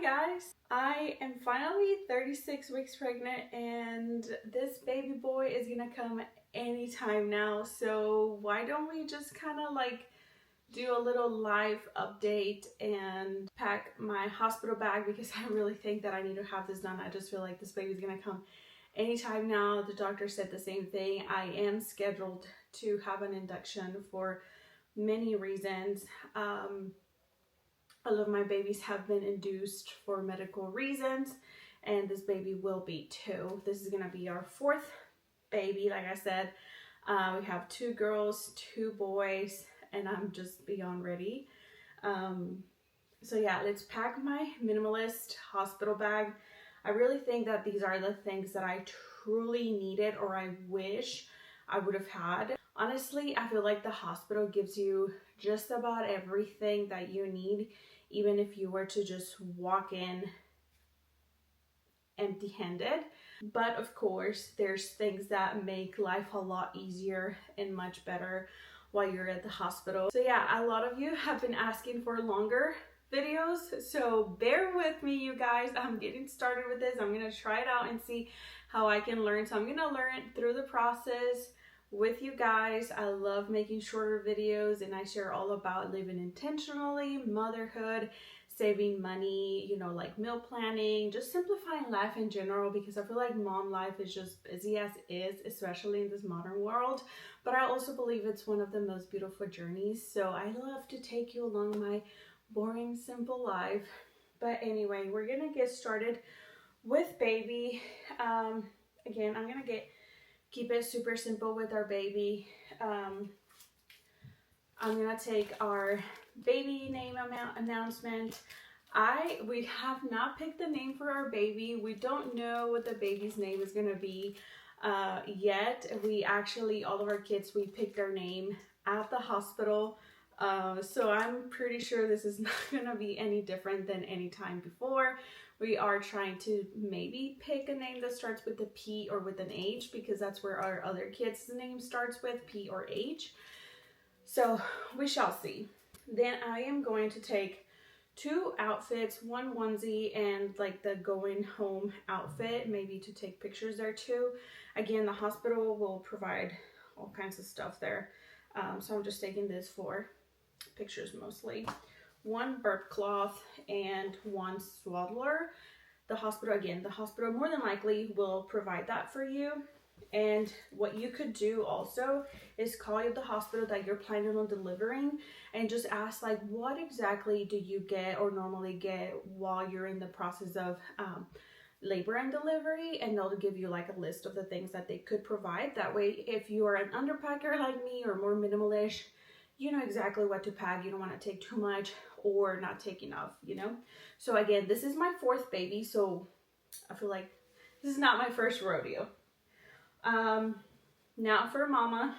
Hi guys, I am finally 36 weeks pregnant and this baby boy is gonna come anytime now. So why don't we just kind of like do a little live update and pack my hospital bag, because I really think that I need to have this done. I just feel like this baby's gonna come anytime now. The doctor said the same thing. I am scheduled to have an induction for many reasons. All of my babies have been induced for medical reasons, and this baby will be too. This is gonna be our fourth baby. Like I said, we have 2 girls, 2 boys, and I'm just beyond ready. So yeah, let's pack my minimalist hospital bag. I really think that these are the things that I truly needed, or I wish I would have had. Honestly, I feel like the hospital gives you just about everything that you need, even if you were to just walk in empty-handed. But of course, there's things that make life a lot easier and much better while you're at the hospital. So yeah, a lot of you have been asking for longer videos, so bear with me, you guys. I'm getting started with this. I'm gonna try it out and see how I can learn. So I'm gonna learn through the process with you guys. I love making shorter videos, and I share all about living intentionally, motherhood, saving money, you know, like meal planning, just simplifying life in general, because I feel like mom life is just busy as is, especially in this modern world. But I also believe it's one of the most beautiful journeys. So I love to take you along my boring, simple life. But anyway, we're gonna get started with baby. Again, I'm gonna keep it super simple with our baby. I'm gonna take our baby name announcement. We have not picked the name for our baby. We don't know what the baby's name is gonna be yet. We actually, all of our kids, we picked their name at the hospital. So I'm pretty sure this is not gonna be any different than any time before. We are trying to maybe pick a name that starts with a P or with an H, because that's where our other kids' name starts with, P or H. So we shall see. Then I am going to take 2 outfits, 1 onesie and like the going home outfit, maybe to take pictures there too. Again, the hospital will provide all kinds of stuff there. So I'm just taking this for pictures mostly. 1 burp cloth and 1 swaddler. The hospital more than likely will provide that for you. And what you could do also is call the hospital that you're planning on delivering and just ask, like, what exactly do you get or normally get while you're in the process of labor and delivery, and they'll give you like a list of the things that they could provide. That way, if you are an underpacker like me or more minimalish, you know exactly what to pack. You don't want to take too much or not take enough, you know? So again, this is my 4th baby, so I feel like this is not my first rodeo. Now for mama,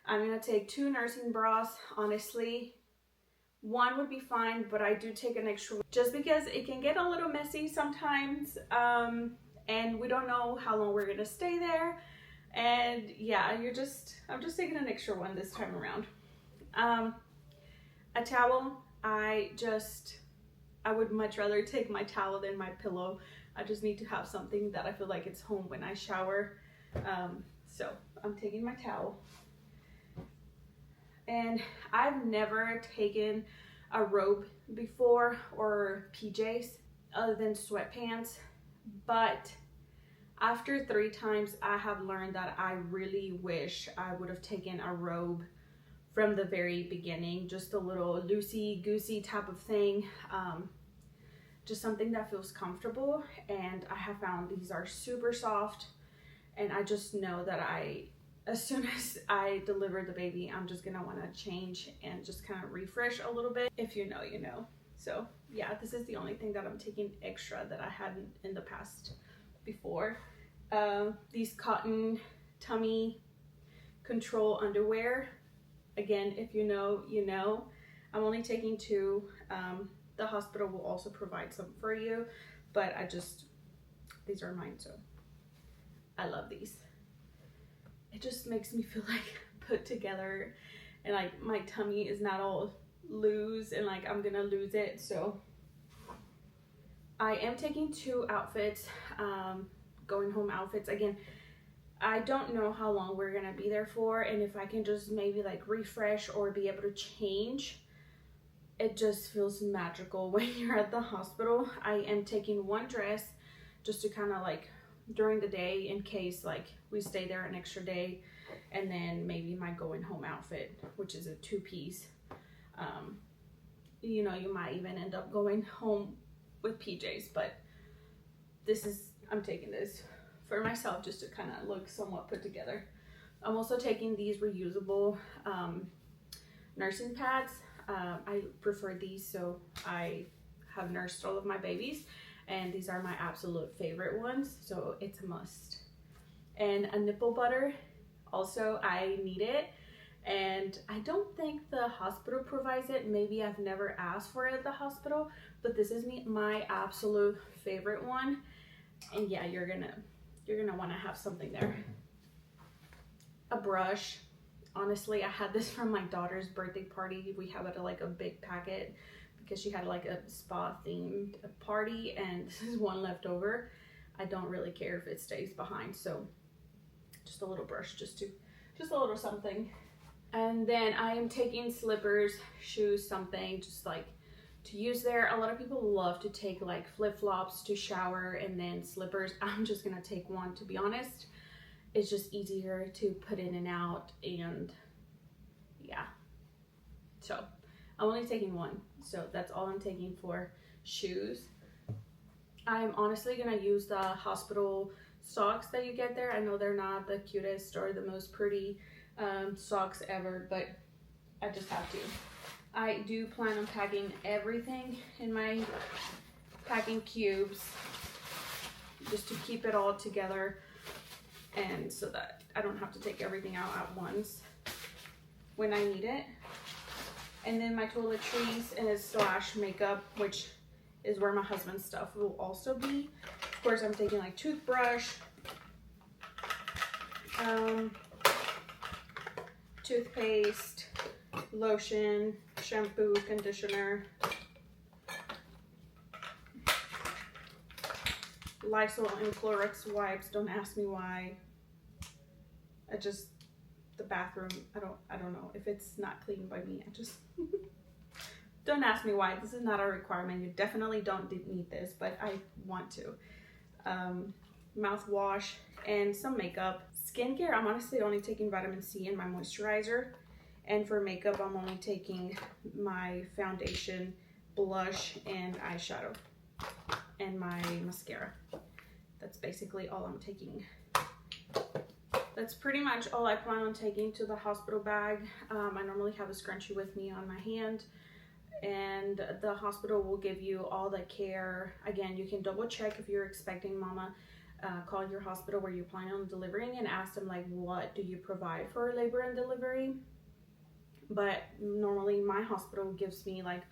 I'm gonna take 2 nursing bras. Honestly, 1 would be fine, but I do take an extra just because it can get a little messy sometimes, and we don't know how long we're gonna stay there. And yeah, I'm just taking an extra 1 this time around. A towel. I would much rather take my towel than my pillow. I just need to have something that I feel like it's home when I shower. So I'm taking my towel. And I've never taken a robe before or PJs other than sweatpants, but after 3 times I have learned that I really wish I would have taken a robe from the very beginning, just a little loosey-goosey type of thing, just something that feels comfortable. And I have found these are super soft, and I just know that as soon as I deliver the baby, I'm just gonna want to change and just kind of refresh a little bit. If you know, you know. So yeah, this is the only thing that I'm taking extra that I hadn't in the past before. These cotton tummy control underwear. Again, if you know, you know. I'm only taking 2. The hospital will also provide some for you, but these are mine, so I love these. It just makes me feel like put together, and like my tummy is not all loose and like I'm gonna lose it. So I am taking 2 outfits, going home outfits. Again, I don't know how long we're gonna be there for, and if I can just maybe like refresh or be able to change. It just feels magical when you're at the hospital. I am taking 1 dress just to kind of like during the day in case like we stay there an extra day, and then maybe my going home outfit, which is a 2-piece. You know, you might even end up going home with PJs, but I'm taking this for myself just to kind of look somewhat put together. I'm also taking these reusable nursing pads. I prefer these, so I have nursed all of my babies, and these are my absolute favorite ones, so it's a must. And a nipple butter, also I need it, and I don't think the hospital provides it. Maybe I've never asked for it at the hospital, but this is my absolute favorite one. And yeah, you're gonna want to have something there. A brush. Honestly, I had this from my daughter's birthday party. We have it like a big packet because she had like a spa themed party, and this is one left over. I don't really care if it stays behind, so just a little brush, just a little something. And then I am taking slippers, shoes, something just like to use there. A lot of people love to take like flip-flops to shower and then slippers. I'm just gonna take one, to be honest. It's just easier to put in and out, and yeah. So I'm only taking 1, so that's all I'm taking for shoes. I'm honestly gonna use the hospital socks that you get there. I know they're not the cutest or the most pretty socks ever, but I just have to. I do plan on packing everything in my packing cubes just to keep it all together, and so that I don't have to take everything out at once when I need it. And then my toiletries and slash makeup, which is where my husband's stuff will also be. Of course, I'm taking like toothbrush, toothpaste, lotion, shampoo, conditioner, Lysol and Clorox wipes. Don't ask me why. The bathroom, I don't know if it's not clean by me. I just don't ask me why. This is not a requirement. You definitely don't need this, but I want to. Mouthwash and some makeup. Skincare, I'm honestly only taking vitamin C and my moisturizer. And for makeup, I'm only taking my foundation, blush, and eyeshadow, and my mascara. That's basically all I'm taking. That's pretty much all I plan on taking to the hospital bag. I normally have a scrunchie with me on my hand, and the hospital will give you all the care. Again, you can double check if you're expecting mama. Call your hospital where you're planning on delivering and ask them like, what do you provide for labor and delivery? But normally my hospital gives me like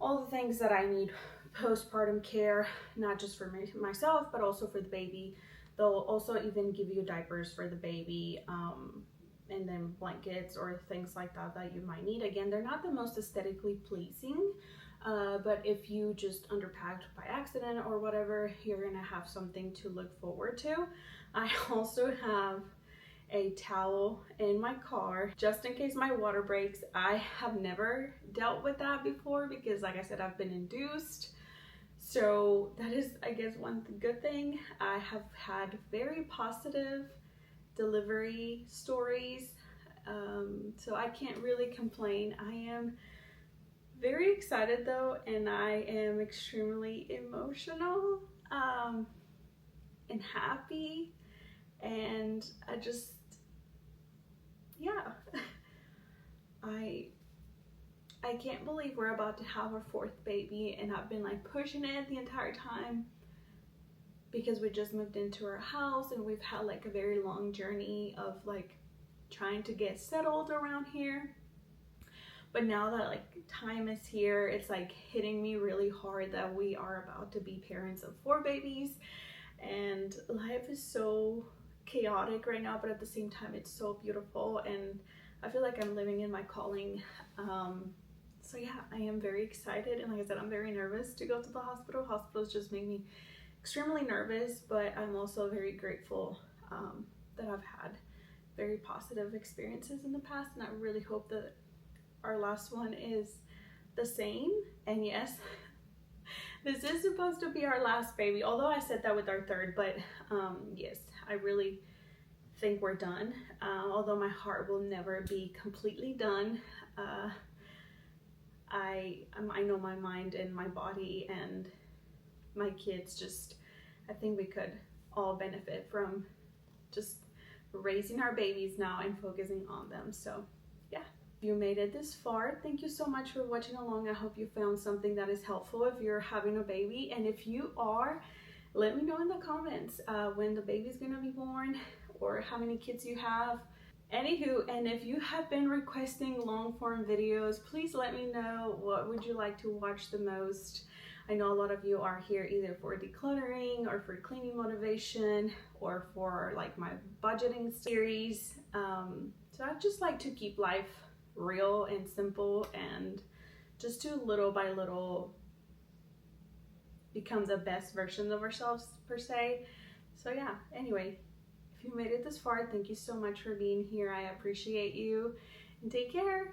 all the things that I need postpartum care, not just for myself, but also for the baby. They'll also even give you diapers for the baby, and then blankets or things like that that you might need. Again, they're not the most aesthetically pleasing, but if you just underpacked by accident or whatever, you're gonna have something to look forward to. I also have a towel in my car just in case my water breaks. I have never dealt with that before because, like I said, I've been induced. So that is, I guess, one good thing. I have had very positive delivery stories, so I can't really complain. I am very excited though, and I am extremely emotional and happy, and I just, yeah. I can't believe we're about to have our 4th baby, and I've been like pushing it the entire time because we just moved into our house and we've had like a very long journey of like trying to get settled around here. But now that like time is here, it's like hitting me really hard that we are about to be parents of 4 babies, and life is so chaotic right now, but at the same time it's so beautiful, and I feel like I'm living in my calling. So yeah, I am very excited, and like I said, I'm very nervous to go to the hospital. Hospitals just make me extremely nervous, but I'm also very grateful that I've had very positive experiences in the past, and I really hope that our last one is the same. And yes, this is supposed to be our last baby, although I said that with our third, but yes, I really think we're done. Although my heart will never be completely done. I know my mind and my body and my kids just, I think we could all benefit from just raising our babies now and focusing on them. So yeah, if you made it this far, thank you so much for watching along. I hope you found something that is helpful if you're having a baby, and if you are, let me know in the comments when the baby's gonna be born or how many kids you have. Anywho, and if you have been requesting long form videos, please let me know what would you like to watch the most. I know a lot of you are here either for decluttering or for cleaning motivation or for like my budgeting series. So I just like to keep life real and simple and just do little by little become the best version of ourselves per se. So yeah, anyway, if you made it this far, thank you so much for being here. I appreciate you, and take care.